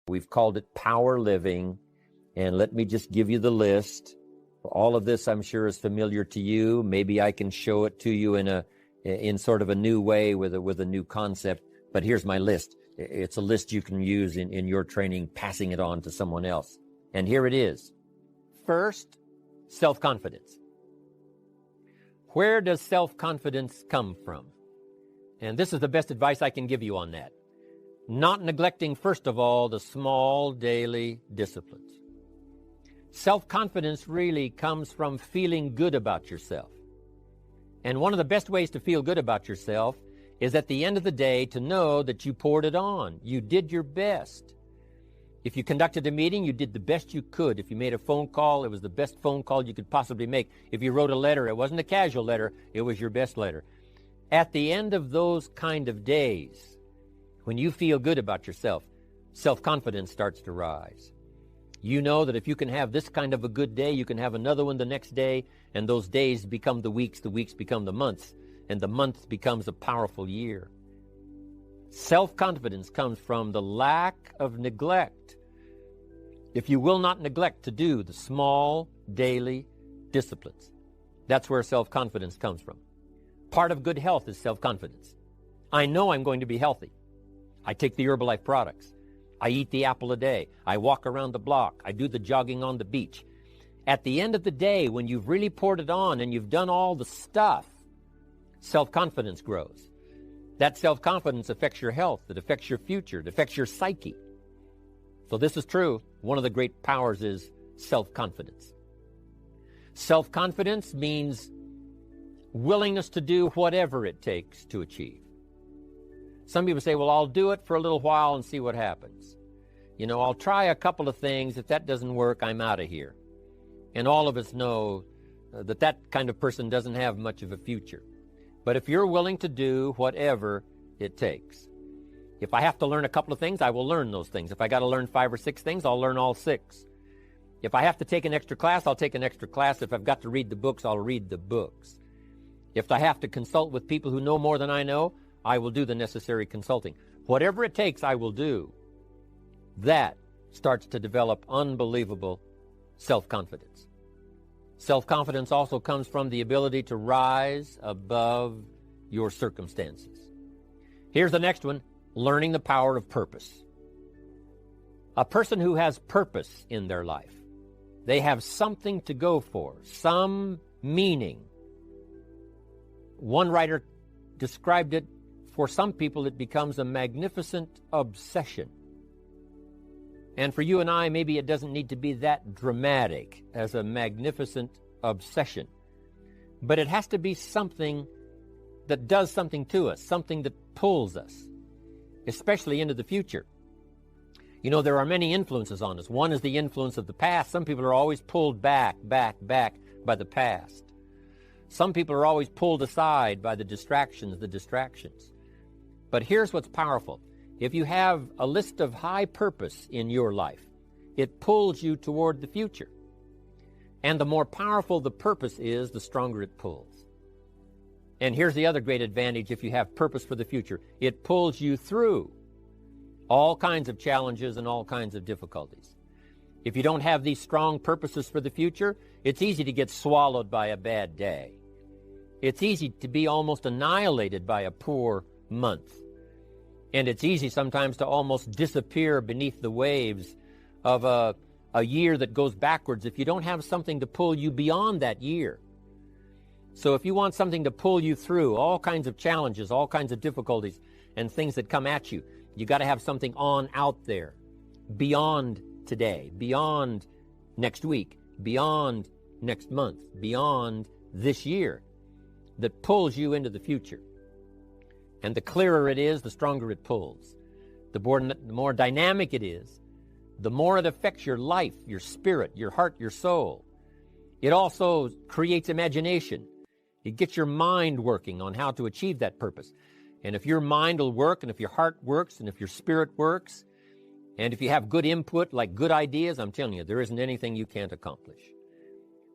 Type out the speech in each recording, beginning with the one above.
We've called it power living, and let me just give you the list. All of this, I'm sure, is familiar to you. Maybe I can show it to you in sort of a new way with a new concept. But here's my list. It's a list you can use in your training, passing it on to someone else. And here it is. First, self-confidence. Where does self-confidence come from? And this is the best advice I can give you on that. Not neglecting, first of all, the small daily disciplines. Self-confidence really comes from feeling good about yourself. And one of the best ways to feel good about yourself is at the end of the day to know that you poured it on. You did your best. If you conducted a meeting, you did the best you could. If you made a phone call, it was the best phone call you could possibly make. If you wrote a letter, it wasn't a casual letter, it was your best letter. At the end of those kind of days, when you feel good about yourself, self-confidence starts to rise. You know that if you can have this kind of a good day, you can have another one the next day, and those days become the weeks become the months, and the month becomes a powerful year. Self-confidence comes from the lack of neglect. If you will not neglect to do the small daily disciplines, that's where self-confidence comes from. Part of good health is self-confidence. I know I'm going to be healthy. I take the Herbalife products. I eat the apple a day. I walk around the block. I do the jogging on the beach. At the end of the day, when you've really poured it on and you've done all the stuff, self-confidence grows. That self-confidence affects your health. It affects your future. It affects your psyche. So this is true. One of the great powers is self-confidence. Self-confidence means willingness to do whatever it takes to achieve. Some people say, well, I'll do it for a little while and see what happens. You know, I'll try a couple of things. If that doesn't work, I'm out of here. And all of us know that kind of person doesn't have much of a future. But if you're willing to do whatever it takes, if I have to learn a couple of things, I will learn those things. If I got to learn 5 or 6 things, I'll learn all 6. If I have to take an extra class, I'll take an extra class. If I've got to read the books, I'll read the books. If I have to consult with people who know more than I know, I will do the necessary consulting. Whatever it takes, I will do. That starts to develop unbelievable self-confidence. Self-confidence also comes from the ability to rise above your circumstances. Here's the next one, learning the power of purpose. A person who has purpose in their life, they have something to go for, some meaning. One writer described it, for some people it becomes a magnificent obsession. And for you and I, maybe it doesn't need to be that dramatic as a magnificent obsession. But it has to be something that does something to us, something that pulls us, especially into the future. You know, there are many influences on us. One is the influence of the past. Some people are always pulled back by the past. Some people are always pulled aside by the distractions. But here's what's powerful. If you have a list of high purpose in your life, it pulls you toward the future. And the more powerful the purpose is, the stronger it pulls. And here's the other great advantage if you have purpose for the future. It pulls you through all kinds of challenges and all kinds of difficulties. If you don't have these strong purposes for the future, it's easy to get swallowed by a bad day. It's easy to be almost annihilated by a poor month. And it's easy sometimes to almost disappear beneath the waves of a year that goes backwards if you don't have something to pull you beyond that year. So if you want something to pull you through all kinds of challenges, all kinds of difficulties, and things that come at you, you got to have something on out there, beyond today, beyond next week, beyond next month, beyond this year, that pulls you into the future. And the clearer it is, the stronger it pulls. The more dynamic it is, the more it affects your life, your spirit, your heart, your soul. It also creates imagination. It gets your mind working on how to achieve that purpose. And if your mind will work, and if your heart works, and if your spirit works, and if you have good input, like good ideas, I'm telling you, there isn't anything you can't accomplish.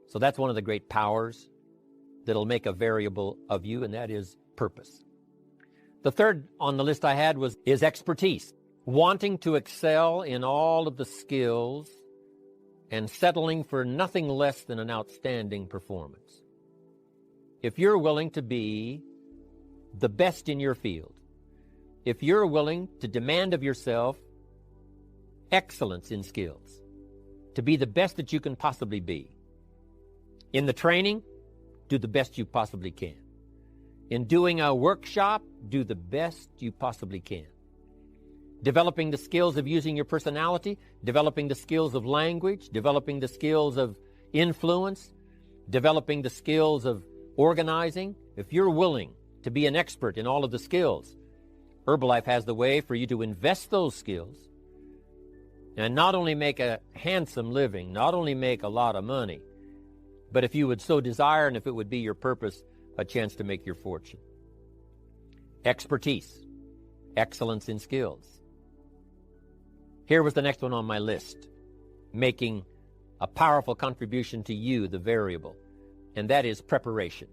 So that's one of the great powers that'll make a variable of you, and that is purpose. The third on the list I had is expertise. wanting to excel in all of the skills and settling for nothing less than an outstanding performance. If you're willing to be the best in your field, if you're willing to demand of yourself excellence in skills, to be the best that you can possibly be, in the training, do the best you possibly can. In doing a workshop, do the best you possibly can. Developing the skills of using your personality, developing the skills of language, developing the skills of influence, developing the skills of organizing. If you're willing to be an expert in all of the skills, Herbalife has the way for you to invest those skills and not only make a handsome living, not only make a lot of money, but if you would so desire and if it would be your purpose, a chance to make your fortune. Expertise, excellence in skills. Here was the next one on my list, making a powerful contribution to you, the variable, and that is preparation.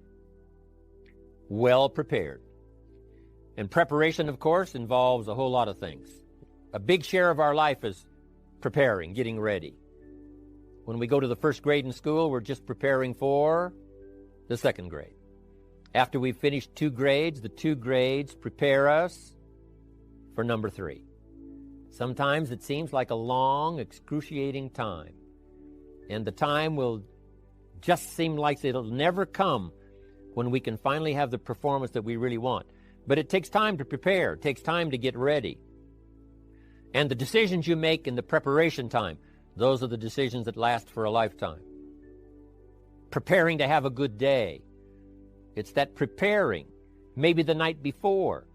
Well prepared. And preparation, of course, involves a whole lot of things. A big share of our life is preparing, getting ready. When we go to the first grade in school, we're just preparing for the second grade. After we've finished 2 grades, the 2 grades prepare us for number 3. Sometimes it seems like a long, excruciating time. And the time will just seem like it'll never come when we can finally have the performance that we really want. But it takes time to prepare. It takes time to get ready. And the decisions you make in the preparation time, those are the decisions that last for a lifetime. Preparing to have a good day. It's that preparing, maybe the night before,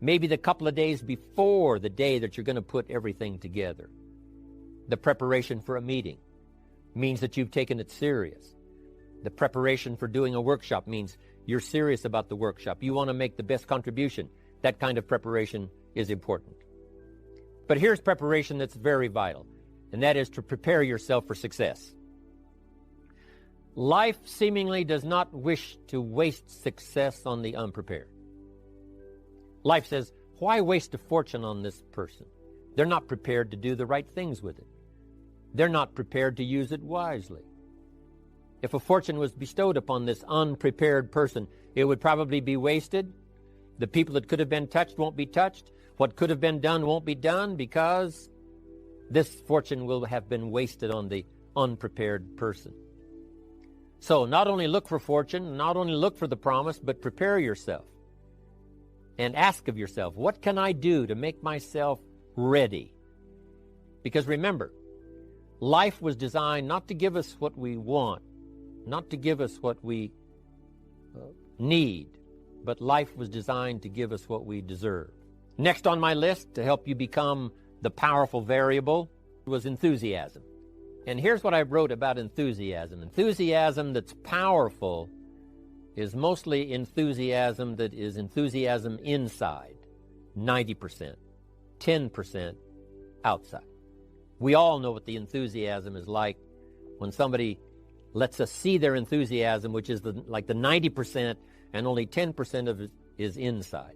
maybe the couple of days before the day that you're going to put everything together. The preparation for a meeting means that you've taken it serious. The preparation for doing a workshop means you're serious about the workshop. You want to make the best contribution. That kind of preparation is important. But here's preparation that's very vital, and that is to prepare yourself for success. Life seemingly does not wish to waste success on the unprepared. Life says, why waste a fortune on this person? They're not prepared to do the right things with it. They're not prepared to use it wisely. If a fortune was bestowed upon this unprepared person, it would probably be wasted. The people that could have been touched won't be touched. What could have been done won't be done because this fortune will have been wasted on the unprepared person. So not only look for fortune, not only look for the promise, but prepare yourself and ask of yourself, what can I do to make myself ready? Because remember, life was designed not to give us what we want, not to give us what we need, but life was designed to give us what we deserve. Next on my list to help you become the powerful variable was enthusiasm. And here's what I wrote about enthusiasm. Enthusiasm that's powerful is mostly enthusiasm that is enthusiasm inside, 90%, 10% outside. We all know what the enthusiasm is like when somebody lets us see their enthusiasm, which is like the 90%, and only 10% of it is inside.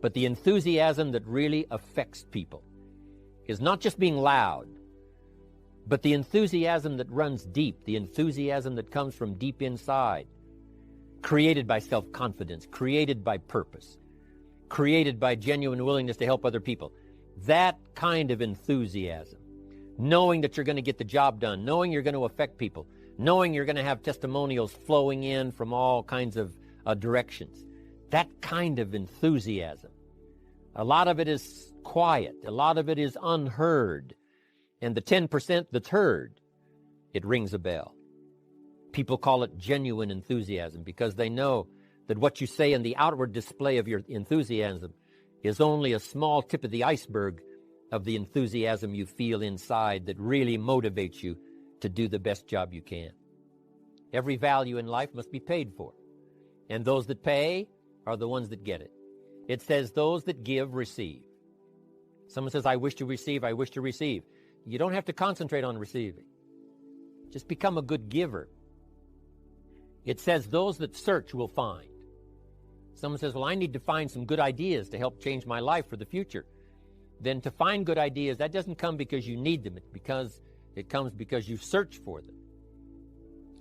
But the enthusiasm that really affects people is not just being loud, but the enthusiasm that runs deep, the enthusiasm that comes from deep inside, created by self-confidence, created by purpose, created by genuine willingness to help other people. That kind of enthusiasm, knowing that you're going to get the job done, knowing you're going to affect people, knowing you're going to have testimonials flowing in from all kinds of directions. That kind of enthusiasm. A lot of it is quiet. A lot of it is unheard. And the 10% that's heard, it rings a bell. People call it genuine enthusiasm because they know that what you say in the outward display of your enthusiasm is only a small tip of the iceberg of the enthusiasm you feel inside that really motivates you to do the best job you can. Every value in life must be paid for. And those that pay are the ones that get it. It says those that give, receive. Someone says, I wish to receive, I wish to receive. You don't have to concentrate on receiving. Just become a good giver. It says those that search will find. Someone says, well, I need to find some good ideas to help change my life for the future. then to find good ideas, that doesn't come because you need them. It comes because you search for them.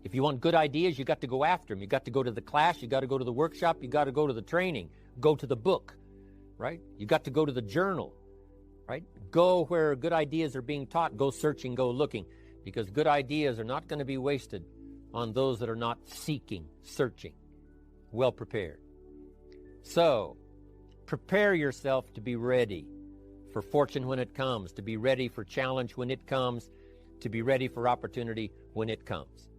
If you want good ideas, you got to go after them. You got to go to the class. You got to go to the workshop. You got to go to the training. Go to the book, right? You got to go to the journal, right? Go where good ideas are being taught. Go searching, go looking, because good ideas are not going to be wasted on those that are not seeking, searching, well prepared. So, prepare yourself to be ready for fortune when it comes, to be ready for challenge when it comes, to be ready for opportunity when it comes.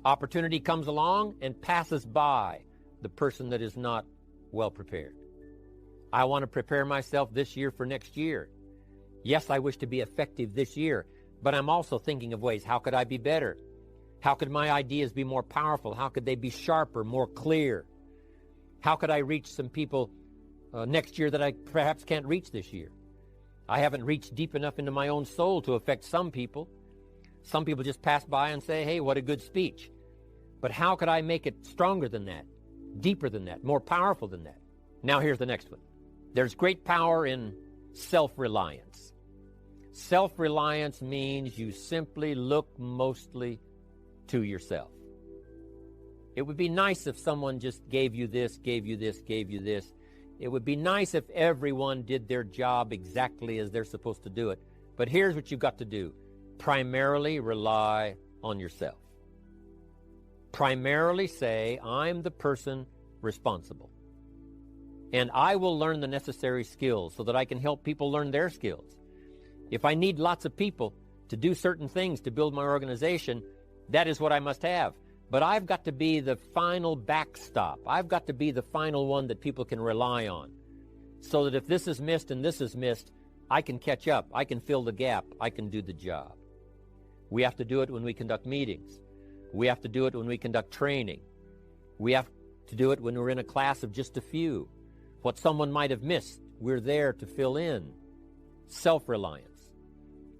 Opportunity comes along and passes by the person that is not well prepared. I want to prepare myself this year for next year. Yes, I wish to be effective this year, but I'm also thinking of ways, how could I be better? How could my ideas be more powerful? How could they be sharper, more clear? How could I reach some people next year that I perhaps can't reach this year? I haven't reached deep enough into my own soul to affect some people. Some people just pass by and say, hey, what a good speech. But how could I make it stronger than that, deeper than that, more powerful than that? Now here's the next one. There's great power in self-reliance. Self-reliance means you simply look mostly to yourself. It would be nice if someone just gave you this, gave you this, gave you this. It would be nice if everyone did their job exactly as they're supposed to do it. But here's what you've got to do. Primarily rely on yourself. Primarily say, I'm the person responsible. And I will learn the necessary skills so that I can help people learn their skills. If I need lots of people to do certain things to build my organization, that is what I must have. But I've got to be the final backstop. I've got to be the final one that people can rely on, so that if this is missed and this is missed, I can catch up. I can fill the gap. I can do the job. We have to do it when we conduct meetings. We have to do it when we conduct training. We have to do it when we're in a class of just a few. What someone might have missed, we're there to fill in. Self-reliance.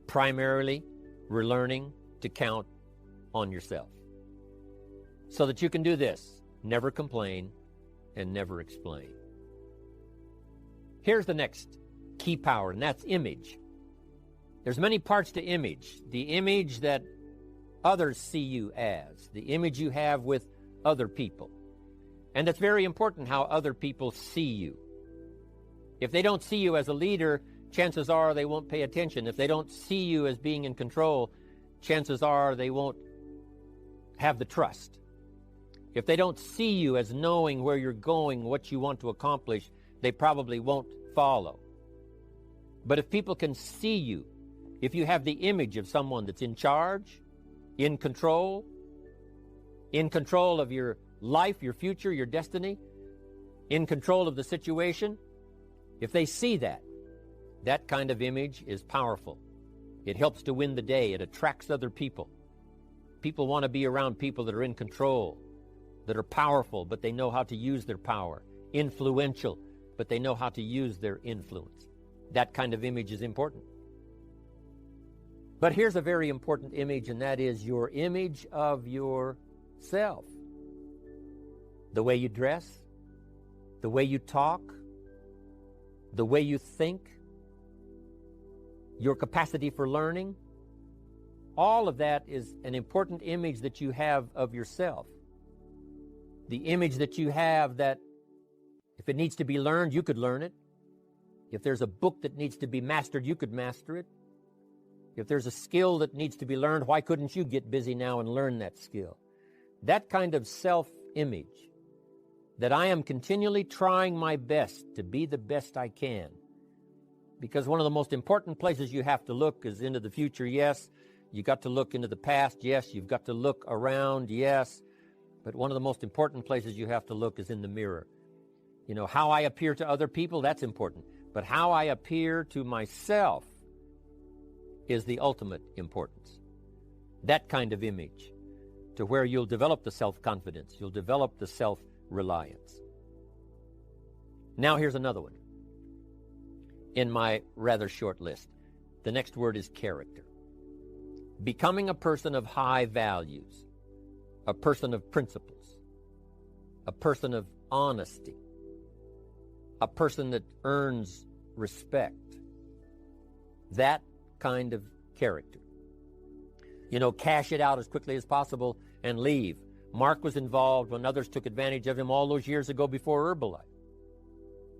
Primarily, we're learning to count on yourself, so that you can do this: never complain and never explain. Here's the next key power, and that's image. There's many parts to image. The image that others see you as, the image you have with other people. And it's very important how other people see you. If they don't see you as a leader, chances are they won't pay attention. If they don't see you as being in control, chances are they won't have the trust. If they don't see you as knowing where you're going, what you want to accomplish, they probably won't follow. But if people can see you, if you have the image of someone that's in charge, in control of your life, your future, your destiny, in control of the situation, if they see that, that kind of image is powerful. It helps to win the day. It attracts other people. People want to be around people that are in control, that are powerful, but they know how to use their power, influential, but they know how to use their influence. That kind of image is important. But here's a very important image, and that is your image of yourself. The way you dress, the way you talk, the way you think, your capacity for learning, all of that is an important image that you have of yourself. The image that you have that if it needs to be learned, you could learn it. If there's a book that needs to be mastered, you could master it. If there's a skill that needs to be learned, why couldn't you get busy now and learn that skill? That kind of self-image, that I am continually trying my best to be the best I can. Because one of the most important places you have to look is into the future, yes. You got to look into the past, yes. You've got to look around, yes. But one of the most important places you have to look is in the mirror. You know, how I appear to other people, that's important. But how I appear to myself is the ultimate importance. That kind of image, to where you'll develop the self-confidence, you'll develop the self-reliance. Now here's another one in my rather short list. The next word is character. Becoming a person of high values, a person of principles, a person of honesty, a person that earns respect, That kind of character. Cash it out as quickly as possible and leave. Mark was involved when others took advantage of him all those years ago before Herbalife.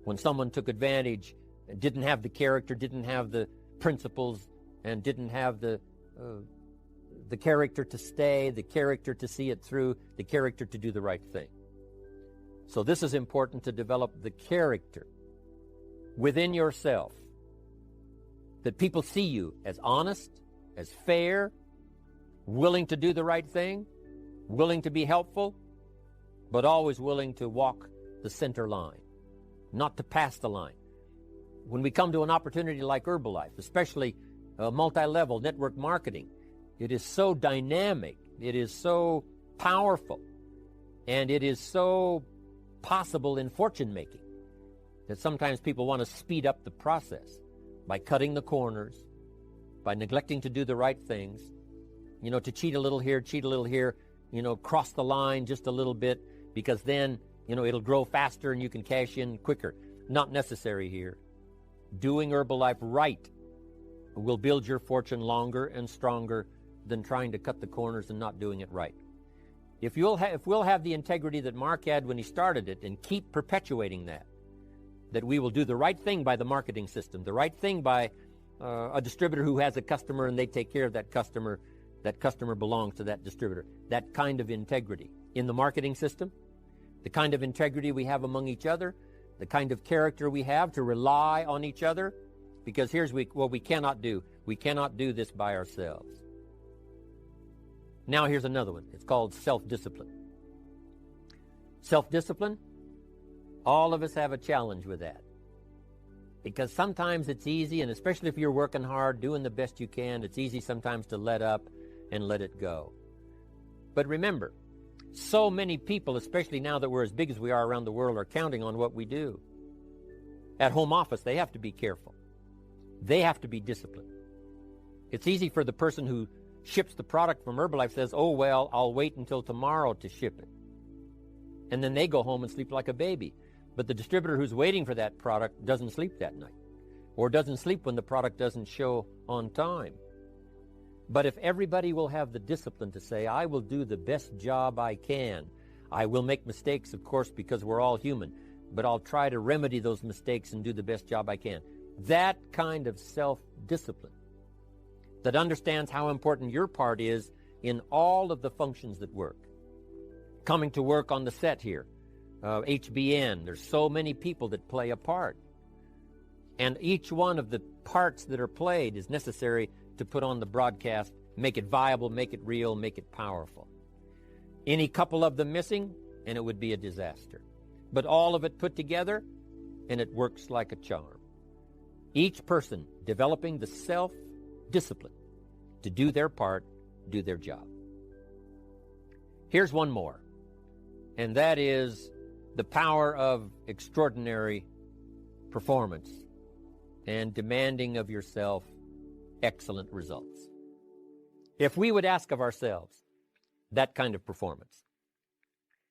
When someone took advantage and didn't have the character, didn't have the principles, and didn't have the character to stay, the character to see it through, the character to do the right thing. So this is important, to develop the character within yourself, that people see you as honest, as fair, willing to do the right thing, willing to be helpful, but always willing to walk the center line, not to pass the line. When we come to an opportunity like Herbalife, especially multi-level network marketing, it is so dynamic, it is so powerful, and it is so possible in fortune making that sometimes people want to speed up the process by cutting the corners, by neglecting to do the right things, to cheat a little here, cross the line just a little bit, because then, it'll grow faster and you can cash in quicker. Not necessary here. Doing Herbalife right will build your fortune longer and stronger than trying to cut the corners and not doing it right. If we'll have the integrity that Mark had when he started it and keep perpetuating that we will do the right thing by the marketing system, the right thing by a distributor who has a customer and they take care of that customer belongs to that distributor. That kind of integrity in the marketing system, the kind of integrity we have among each other, the kind of character we have to rely on each other, because here's what we cannot do. We cannot do this by ourselves. Now here's another one. It's called self-discipline. Self-discipline, all of us have a challenge with that. Because sometimes it's easy, and especially if you're working hard, doing the best you can, it's easy sometimes to let up and let it go. But remember, so many people, especially now that we're as big as we are around the world, are counting on what we do. At home office, they have to be careful. They have to be disciplined. It's easy for the person who ships the product from Herbalife, says, oh, well, I'll wait until tomorrow to ship it. And then they go home and sleep like a baby. But the distributor who's waiting for that product doesn't sleep that night, or doesn't sleep when the product doesn't show on time. But if everybody will have the discipline to say, I will do the best job I can. I will make mistakes, of course, because we're all human, but I'll try to remedy those mistakes and do the best job I can. That kind of self-discipline that understands how important your part is in all of the functions that work. Coming to work on the set here, HBN, there's so many people that play a part. And each one of the parts that are played is necessary to put on the broadcast, make it viable, make it real, make it powerful. Any couple of them missing, and it would be a disaster. But all of it put together, and it works like a charm. Each person developing the self-discipline to do their part, do their job. Here's one more, and that is the power of extraordinary performance and demanding of yourself excellent results. If we would ask of ourselves that kind of performance,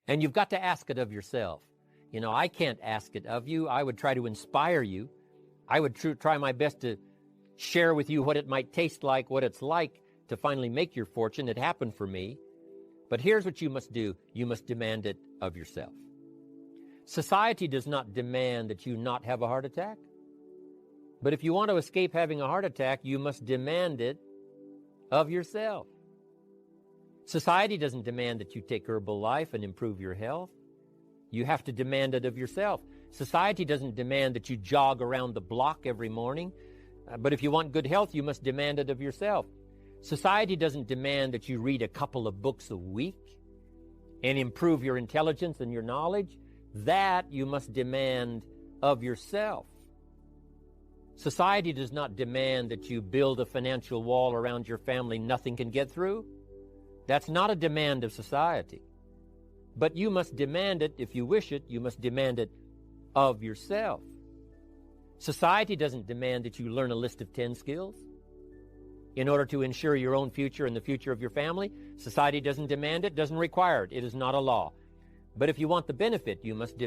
and you've got to ask it of yourself. I can't ask it of you. I would try to inspire you. I would try my best to share with you what it might taste like, what it's like to finally make your fortune. It happened for me. But here's what you must do. You must demand it of yourself. Society does not demand that you not have a heart attack. But if you want to escape having a heart attack, you must demand it of yourself. Society doesn't demand that you take Herbalife and improve your health. You have to demand it of yourself. Society doesn't demand that you jog around the block every morning. But if you want good health, you must demand it of yourself. Society doesn't demand that you read a couple of books a week and improve your intelligence and your knowledge. That you must demand of yourself. Society does not demand that you build a financial wall around your family nothing can get through. That's not a demand of society. But you must demand it, if you wish it, you must demand it of yourself. Society doesn't demand that you learn a list of 10 skills in order to ensure your own future and the future of your family. Society doesn't demand it, doesn't require it. It is not a law. But if you want the benefit, you must